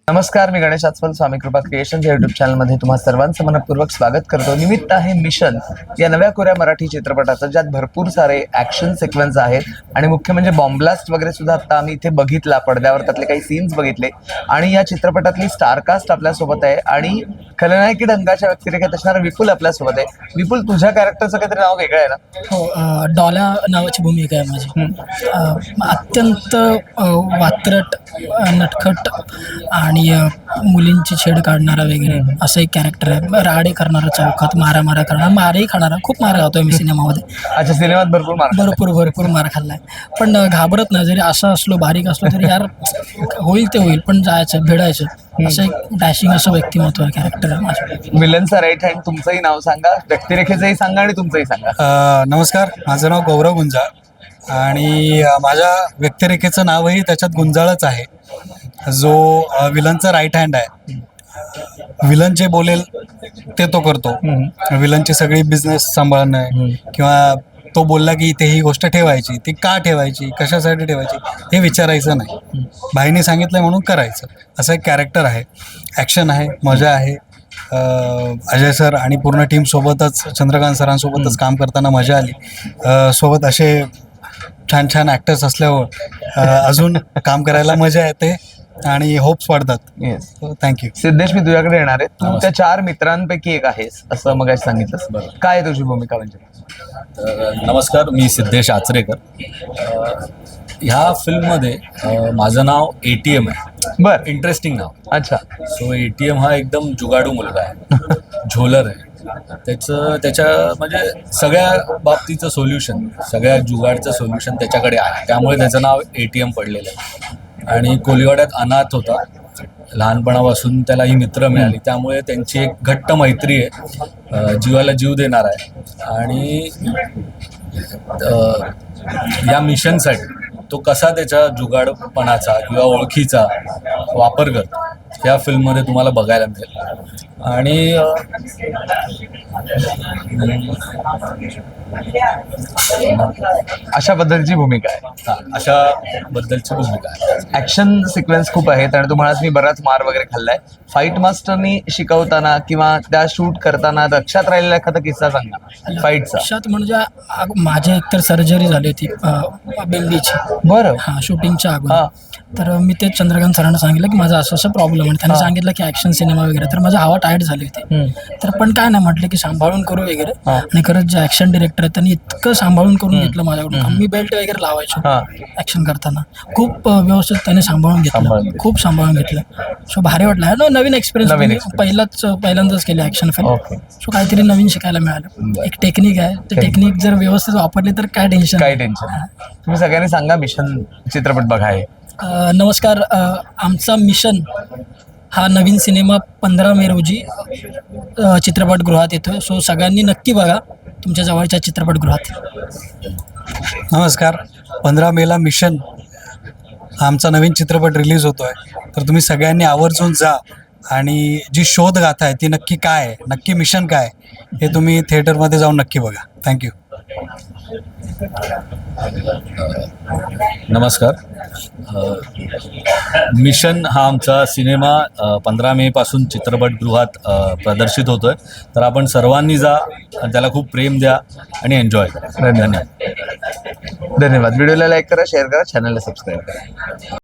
नमस्कार, मी गणेश आचवल, स्वामी कृपा क्रिएशन्स या युट्यूब चॅनलमध्ये तुम्हा सर्वांचं मनपूर्वक स्वागत करतो. निमित्त आहे मिशन या नव्या कोऱ्या मराठी चित्रपटाचं, ज्यात भरपूर सारे ॲक्शन सिक्वेन्स आहेत आणि मुख्य म्हणजे बॉम्ब्लास्ट वगैरे सुद्धा आता आम्ही इथे बघितला, पडद्यावर त्यातले काही सीन्स बघितले. आणि या चित्रपटातली स्टारकास्ट आपल्यासोबत आहे आणि खलनायकी ढंगाच्या व्यक्तिरेखेत असणारा विपुल आपल्यासोबत आहे. विपुल, तुझ्या कॅरेक्टरचं काहीतरी नाव वेगळं आहे ना? हो, डॉला नावाची भूमिका आहे माझी. अत्यंत वात्रट, नटखट आणि मुलींची छेड काढणारा वगैरे असं एक कॅरेक्टर आहे. राडे करणारा, चौकात मारा करणारा, मारही खाणारा. खूप मार खातोय मी सिनेमामध्ये. अच्छा, सिनेमात भरपूर मार खाल्लाय, पण घाबरत नाही. जरी असं असलो, बारीक असलो तरी यार होईल ते होईल, पण जायचं, भिडायचं. असं एक डॅशिंग असं व्यक्तिमत्व आहे, कॅरेक्टर आहे माझं. विलनचा राईट हँड. तुमचंही नाव सांगा, व्यक्तिरेखेचंही सांगा आणि तुमचंही सांगा. नमस्कार, माझं नाव गौरव गुंजाळ आणि माझ्या व्यक्तिरेखेचं नावही त्याच्यात गुंजाळच आहे. जो विलनचा राईट हँड आहे. विलन जे बोलेल ते तो करतो. विलनची सगळी बिझनेस सांभाळणं किंवा तो बोलला की इथे ही गोष्ट ठेवायची, ती का ठेवायची, कशासाठी ठेवायची हे विचारायचं नाही. भाईने सांगितलंय म्हणून करायचं. असं एक कॅरेक्टर आहे. ॲक्शन आहे, मजा आहे. अजय सर आणि पूर्ण टीमसोबतच, चंद्रकांत सरांसोबतच काम करताना मजा आली. सोबत असे छान छान ॲक्टर्स असल्यावर अजून काम करायला मजा येते आणि होप्स वाढतात. Yes, thank you. सिद्धेश, मी तुझ्याकडे येणार आहे. तू त्या 4 मित्रांपैकी एक आहेस असं मग सांगितलंस. काय आहे तुझी भूमिका म्हणजे? नमस्कार, मी सिद्धेश आचरेकर. ह्या फिल्ममध्ये माझं नाव ATM आहे. बरं, इंटरेस्टिंग नाव. अच्छा. सो ATM हा एकदम जुगाडू मुलगा आहे, झोलर आहे. त्याच्या म्हणजे सगळ्या बाबतीचं सोल्युशन, सगळ्या जुगाडचं सोल्युशन त्याच्याकडे आहे. त्यामुळे त्याचं नाव ATM पडलेलं आहे. आणि कोलिवाड्यात अनाथ होता. लहानपणापासून त्याला ही मित्र मिळाली, त्यामुळे त्यांची एक घट्ट मैत्री आहे, जीवाला जीव देणार आहे. आणि या मिशनसाठी तो कसा त्याच्या जुगाडपणाचा किंवा ओळखीचा वापर करतो ह्या फिल्ममध्ये तुम्हाला बघायला मिळेल. आणि अशा पद्धतीची भूमिका आहे. अशा बद्दलची भूमिका आहे. ॲक्शन सिक्वेन्स खूप आहेत आणि तू म्हणास मी बराच मार वगैरे खाल्लाय. फाईट मास्टरनी शिकवताना किंवा त्या शूट करताना लक्षात राहिलेला एखादा किस्सा सांगा फाईटचा. लक्षात म्हणजे माझी एकतर सर्जरी झाली होती बेंबीची. बरं. हां, शूटिंगच्या अगोदर. तर मी ते चंद्रकांत सरांना सांगितलं की माझा असं प्रॉब्लेम आहे. त्यांनी सांगितलं की ॲक्शन सिनेमा वगैरे. तर माझी हवा टाईट झाली होती. तर पण काय नाही, म्हटलं की सांभाळून करू वगैरे. आणि खरंच जे ॲक्शन डिरेक्टर आहेत त्यांनी इतकं सांभाळून करून घेतलं माझ्याकडून. मी बेल्ट वगैरे लावायचो ॲक्शन करताना. खूप व्यवस्थित त्याने सांभाळून घेतलं, खूप सांभाळून घेतलं. सो भारी वाटलं. नवीन एक्सपिरियन्स, पहिल्यांदाच केली ॲक्शन फिल्म. सो काहीतरी नवीन शिकायला मिळालं. एक टेक्निक आहे, ते टेक्निक जर व्यवस्थित वापरली तर काय टेन्शन. तुम्ही सगळ्यांनी सांगा, मिशन चित्रपट बघाय. नमस्कार, आमचा मिशन हा नवीन सिनेमा 15 मे रोजी चित्रपटगृहात येतोय. सो सगळ्यांनी नक्की बघा तुमच्या जवळच्या चित्रपटगृहात. नमस्कार, 15 मेला मिशन हा आमचा नवीन चित्रपट रिलीज होतो आहे. तर तुम्ही सगळ्यांनी आवर्जून जा आणि जी शोध गाथा आहे ती नक्की काय आहे, नक्की मिशन काय हे तुम्ही थिएटरमध्ये जाऊन नक्की बघा. थँक्यू. नमस्कार. मिशन हा आमचा सिनेमा 15 मे पासून चित्रपटगृहात प्रदर्शित होतोय. तर आपण सर्वांनी जा, त्याला खूप प्रेम द्या आणि एन्जॉय करा. धन्यवाद. धन्यवाद. व्हिडिओला लाईक करा, शेअर करा, चॅनलला सबस्क्राईब करा.